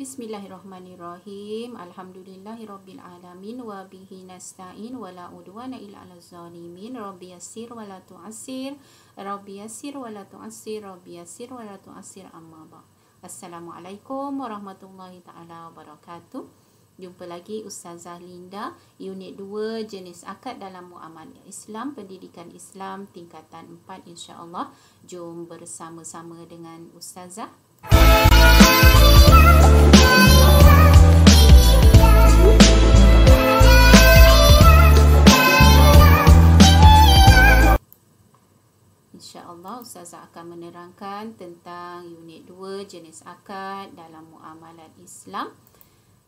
Bismillahirrahmanirrahim. Alhamdulillahirabbil alamin wa bihi nasta'in wa la udwana illa 'alal zalimin. Rabbi yassir wa la tu'assir. Rabbi yassir wa la tu'assir. Rabbi yassir wa la tu'assir. Amma ba'd. Assalamualaikum warahmatullahi taala wabarakatuh. Jumpa lagi Ustazah Linda, unit 2 jenis akad dalam muamalah Islam, pendidikan Islam tingkatan 4 insya-Allah. Jom bersama-sama dengan Ustazah. InsyaAllah Ustazah akan menerangkan tentang unit 2 jenis akad dalam muamalat Islam.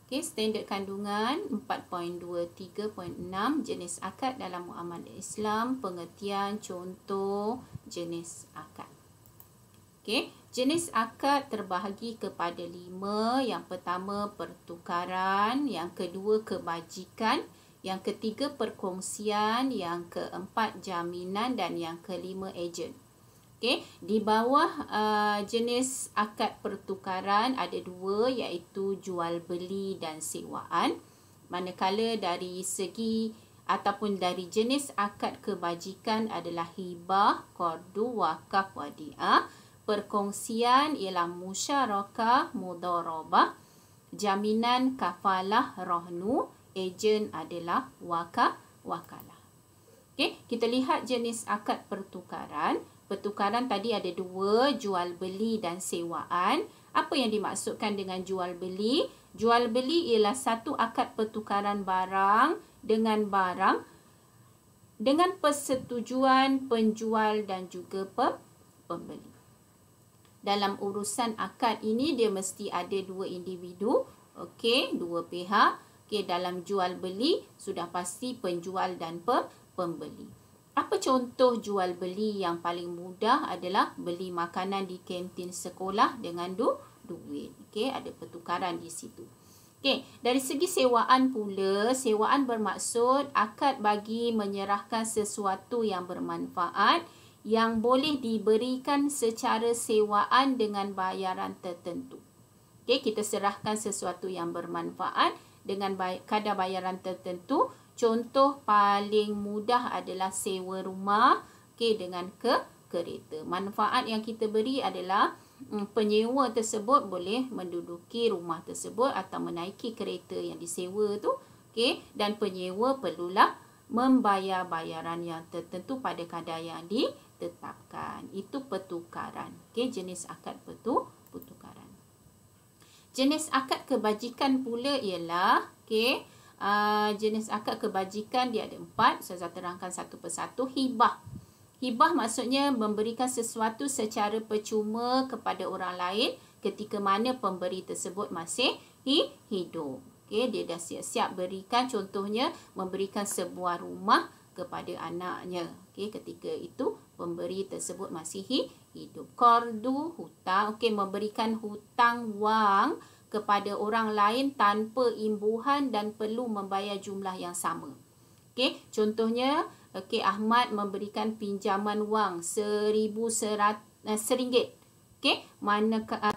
Okay, standard kandungan 4.23.6 jenis akad dalam muamalat Islam, pengertian, contoh jenis akad. Okay, jenis akad terbahagi kepada 5. Yang pertama pertukaran, yang kedua kebajikan, yang ketiga perkongsian, yang keempat jaminan dan yang kelima ejen. Okay, di bawah jenis akad pertukaran ada 2 iaitu jual beli dan sewaan. Manakala dari segi ataupun dari jenis akad kebajikan adalah hibah, qardu, wakaf, wadiah. Perkongsian ialah musyarakah, mudharabah. Jaminan kafalah, rahnu. Ejen adalah wakalah. Okey, kita lihat jenis akad pertukaran. Pertukaran tadi ada 2, jual beli dan sewaan. Apa yang dimaksudkan dengan jual beli? Jual beli ialah satu akad pertukaran barang dengan barang dengan persetujuan penjual dan juga pembeli. Dalam urusan akad ini dia mesti ada 2 individu, okey, 2 pihak. Okay, dalam jual beli sudah pasti penjual dan pembeli. Apa contoh jual beli yang paling mudah adalah beli makanan di kantin sekolah dengan duit. Okay, ada pertukaran di situ. Okay, dari segi sewaan pula, sewaan bermaksud akad bagi menyerahkan sesuatu yang bermanfaat yang boleh diberikan secara sewaan dengan bayaran tertentu. Okay, kita serahkan sesuatu yang bermanfaat dengan kadar bayaran tertentu. Contoh paling mudah adalah sewa rumah, okay, dengan kereta. Manfaat yang kita beri adalah penyewa tersebut boleh menduduki rumah tersebut atau menaiki kereta yang disewa tu, okay, dan penyewa perlulah membayar bayaran yang tertentu pada kadar yang ditetapkan. Itu pertukaran. Okay, jenis akad pertukaran. Jenis akad kebajikan pula ialah, okay, jenis akad kebajikan dia ada 4. Saya terangkan satu persatu. Hibah. Hibah maksudnya memberikan sesuatu secara percuma kepada orang lain ketika mana pemberi tersebut masih hidup. Okay, dia dah siap-siap berikan, contohnya memberikan sebuah rumah kepada anaknya. Okay, ketika itu pemberi tersebut masih hidup. Qardu, hutang. Okay, memberikan hutang wang kepada orang lain tanpa imbuhan dan perlu membayar jumlah yang sama. Okay, contohnya, okay, Ahmad memberikan pinjaman wang RM1,000. Okay,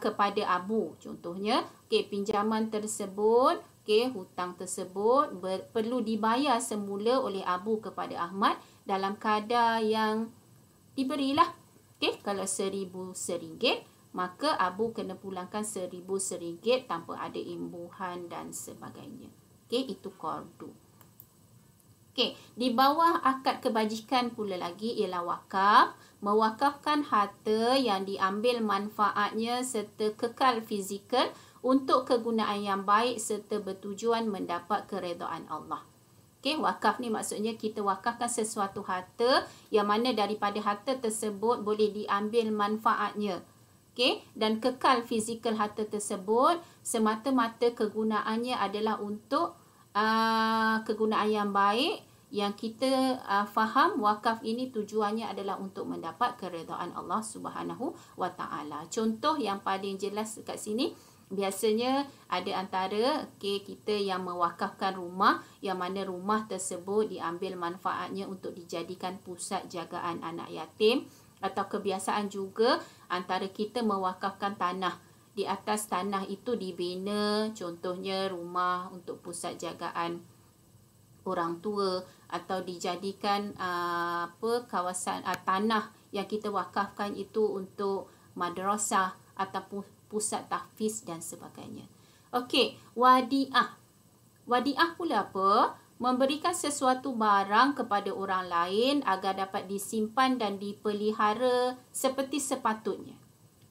kepada Abu. Contohnya, okay, pinjaman tersebut, okay, hutang tersebut perlu dibayar semula oleh Abu kepada Ahmad dalam kadar yang diberilah. Okay, kalau RM1,000, maka Abu kena pulangkan RM1,000 tanpa ada imbuhan dan sebagainya. Okay, itu qardu. Okay, di bawah akad kebajikan pula lagi ialah wakaf. Mewakafkan harta yang diambil manfaatnya serta kekal fizikal untuk kegunaan yang baik serta bertujuan mendapat keredaan Allah. Okay, wakaf ni maksudnya kita wakafkan sesuatu harta yang mana daripada harta tersebut boleh diambil manfaatnya. Okay, dan kekal fizikal harta tersebut semata-mata kegunaannya adalah untuk kegunaan yang baik. Yang kita faham wakaf ini tujuannya adalah untuk mendapat keredaan Allah Subhanahu wa taala. Contoh yang paling jelas dekat sini, biasanya ada antara, okay, kita yang mewakafkan rumah yang mana rumah tersebut diambil manfaatnya untuk dijadikan pusat jagaan anak yatim, atau kebiasaan juga antara kita mewakafkan tanah di atas tanah itu dibina, contohnya rumah untuk pusat jagaan orang tua, atau dijadikan kawasan tanah yang kita wakafkan itu untuk madrasah ataupun pusat tahfiz dan sebagainya. Okey, wadiah. Wadiah pula apa? Memberikan sesuatu barang kepada orang lain agar dapat disimpan dan dipelihara seperti sepatutnya.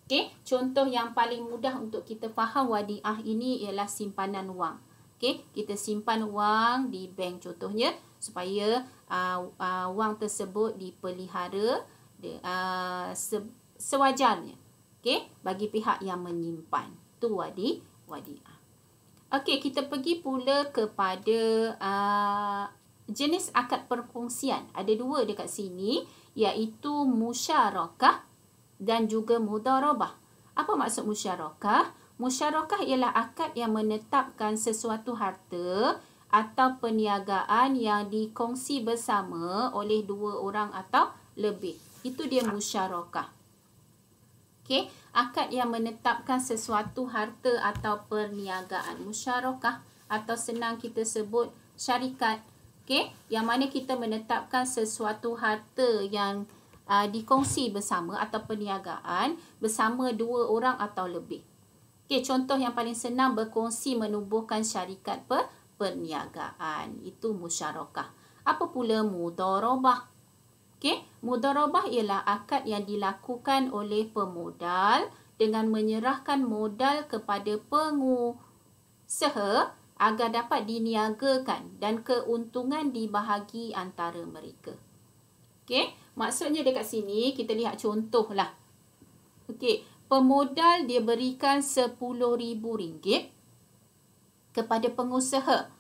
Okey, contoh yang paling mudah untuk kita faham wadiah ini ialah simpanan wang. Okey, kita simpan wang di bank contohnya supaya wang tersebut dipelihara sewajarnya. Okey, bagi pihak yang menyimpan. Itu wadiah. Okey, kita pergi pula kepada jenis akad perkongsian. Ada dua dekat sini, iaitu musyarakah dan juga mudharabah. Apa maksud musyarakah? Musyarakah ialah akad yang menetapkan sesuatu harta atau perniagaan yang dikongsi bersama oleh dua orang atau lebih. Itu dia musyarakah. Okey, akad yang menetapkan sesuatu harta atau perniagaan. Musyarakah atau senang kita sebut syarikat. Okey, yang mana kita menetapkan sesuatu harta yang dikongsi bersama atau perniagaan bersama dua orang atau lebih. Okey, contoh yang paling senang berkongsi menubuhkan syarikat perniagaan. Itu musyarakah. Apa pula mudharabah? Okey, mudharabah ialah akad yang dilakukan oleh pemodal dengan menyerahkan modal kepada pengusaha agar dapat diniagakan dan keuntungan dibahagi antara mereka. Okey, maksudnya dekat sini kita lihat contohlah. Okey, pemodal dia berikan RM10,000 kepada pengusaha.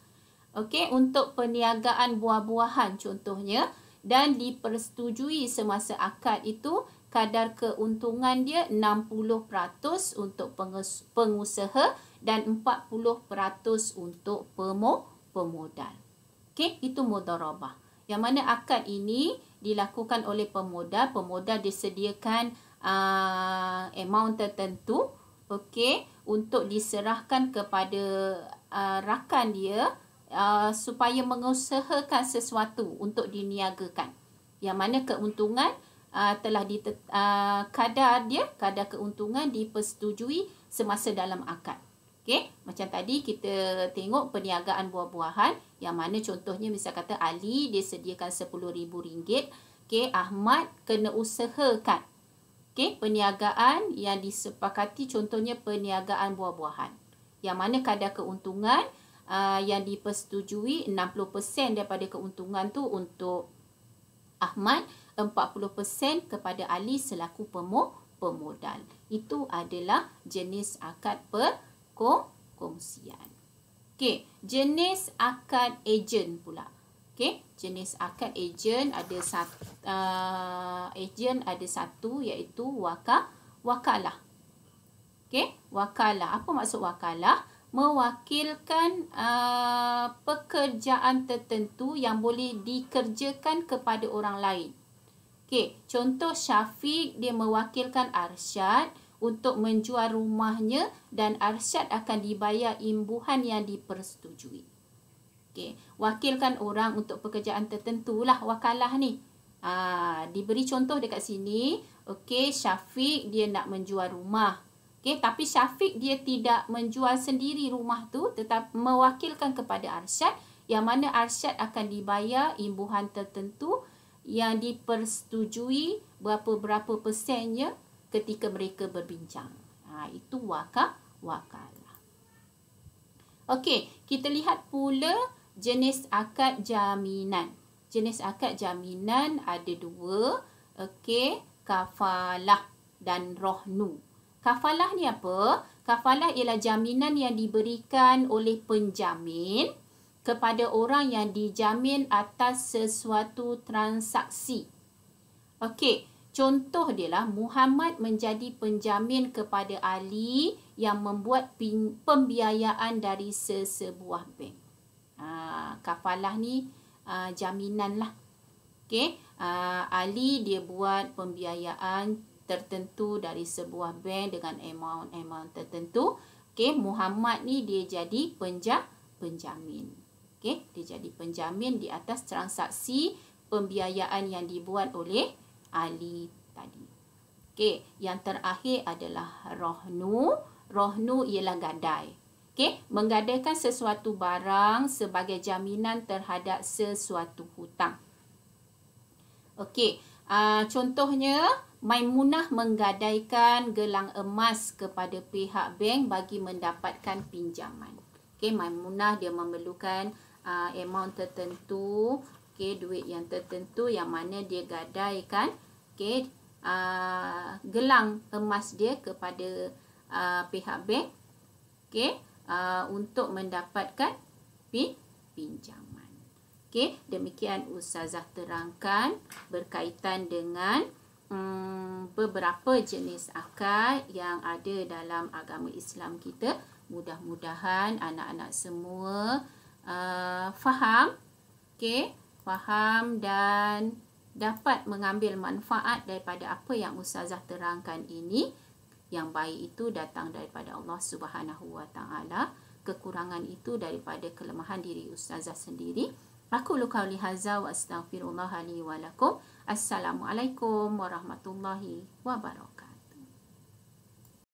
Okey, untuk perniagaan buah-buahan contohnya, dan dipersetujui semasa akad itu kadar keuntungan dia 60% untuk pengusaha dan 40% untuk pemodal. Okey, itu mudharabah. Yang mana akad ini dilakukan oleh pemodal. Pemodal disediakan amount tertentu, okey, untuk diserahkan kepada rakan dia supaya mengusahakan sesuatu untuk diniagakan. Yang mana keuntungan telah kadar keuntungan dipersetujui semasa dalam akad. Okey, macam tadi kita tengok perniagaan buah-buahan yang mana contohnya misal kata Ali dia sediakan RM10,000. Okey, Ahmad kena usahakan. Okey, perniagaan yang disepakati contohnya perniagaan buah-buahan. Yang mana kadar keuntungan yang dipersetujui 60% daripada keuntungan tu untuk Ahmad, 40% kepada Ali selaku pemodal. Itu adalah jenis akad perkongsian. Okey, jenis akad ejen pula. Okey, jenis akad ejen ada satu iaitu wakalah. Okey, wakalah. Apa maksud wakalah? Mewakilkan pekerjaan tertentu yang boleh dikerjakan kepada orang lain. Okey, contoh Syafiq dia mewakilkan Arsyad untuk menjual rumahnya dan Arsyad akan dibayar imbuhan yang dipersetujui. Okey, wakilkan orang untuk pekerjaan tertentu lah wakalah ni. Diberi contoh dekat sini. Okey, Syafiq dia nak menjual rumah. Okey, tapi Syafiq dia tidak menjual sendiri rumah tu, tetapi mewakilkan kepada Arsyad, yang mana Arsyad akan dibayar imbuhan tertentu yang dipersetujui berapa persennya ketika mereka berbincang. Itu wakalah. Okey, kita lihat pula jenis akad jaminan. Jenis akad jaminan ada dua. Okey, kafalah dan rohnu. Kafalah ni apa? Kafalah ialah jaminan yang diberikan oleh penjamin kepada orang yang dijamin atas sesuatu transaksi. Okey, contoh dia lah Muhammad menjadi penjamin kepada Ali yang membuat pembiayaan dari sesebuah bank. Kafalah ni jaminan lah. Okey, Ali dia buat pembiayaan tertentu dari sebuah bank dengan amount tertentu. Okey, Muhammad ni dia jadi penjamin. Okey, dia jadi penjamin di atas transaksi pembiayaan yang dibuat oleh Ali tadi. Okey, yang terakhir adalah rohnu. Rohnu ialah gadai. Okey, menggadaikan sesuatu barang sebagai jaminan terhadap sesuatu hutang. Okey, contohnya Maimunah menggadaikan gelang emas kepada pihak bank bagi mendapatkan pinjaman. Okey, Maimunah dia memerlukan amount tertentu, okey, duit yang tertentu yang mana dia gadaikan, okey, gelang emas dia kepada pihak bank, okey, untuk mendapatkan pinjaman. Okey, demikian Ustazah terangkan berkaitan dengan beberapa jenis akad yang ada dalam agama Islam kita. Mudah-mudahan anak-anak semua faham, okey, faham dan dapat mengambil manfaat daripada apa yang Ustazah terangkan ini. Yang baik itu datang daripada Allah Subhanahu Wa Taala. Kekurangan itu daripada kelemahan diri Ustazah sendiri. Aku qauli hadza wa astaghfirullah li wa lakum. Assalamualaikum warahmatullahi wabarakatuh.